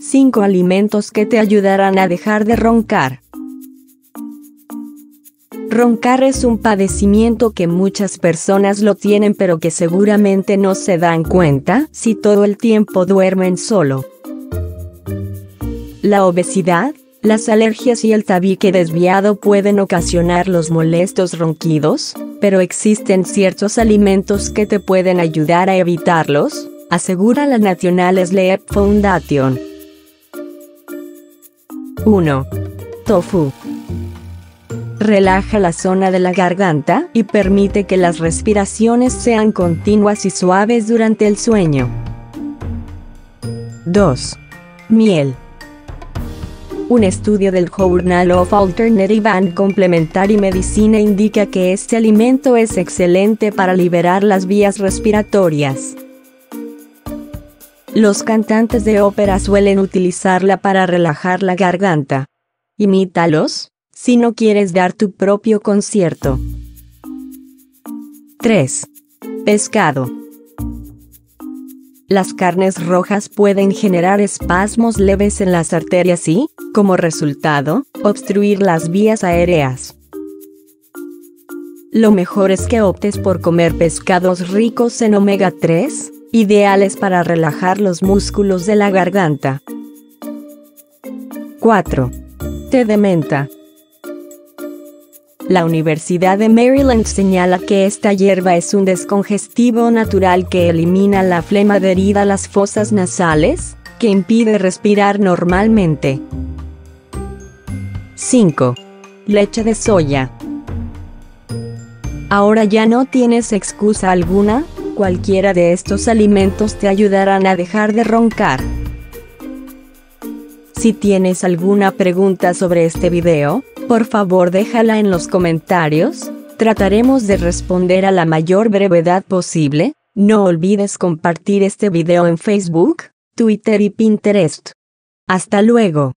5 alimentos que te ayudarán a dejar de roncar. Roncar es un padecimiento que muchas personas lo tienen, pero que seguramente no se dan cuenta si todo el tiempo duermen solo. La obesidad, las alergias y el tabique desviado pueden ocasionar los molestos ronquidos, pero existen ciertos alimentos que te pueden ayudar a evitarlos, asegura la National Sleep Foundation. 1. Tofu. Relaja la zona de la garganta y permite que las respiraciones sean continuas y suaves durante el sueño. 2. Miel. Un estudio del Journal of Alternative and Complementary Medicine indica que este alimento es excelente para liberar las vías respiratorias. Los cantantes de ópera suelen utilizarla para relajar la garganta. Imítalos, si no quieres dar tu propio concierto. 3. Pescado. Las carnes rojas pueden generar espasmos leves en las arterias y, como resultado, obstruir las vías aéreas. Lo mejor es que optes por comer pescados ricos en omega 3, ideales para relajar los músculos de la garganta. 4. Té de menta. La Universidad de Maryland señala que esta hierba es un descongestivo natural que elimina la flema adherida a las fosas nasales, que impide respirar normalmente. 5. Leche de soya. Ahora ya no tienes excusa alguna, cualquiera de estos alimentos te ayudarán a dejar de roncar. Si tienes alguna pregunta sobre este video, por favor déjala en los comentarios, trataremos de responder a la mayor brevedad posible. No olvides compartir este video en Facebook, Twitter y Pinterest. Hasta luego.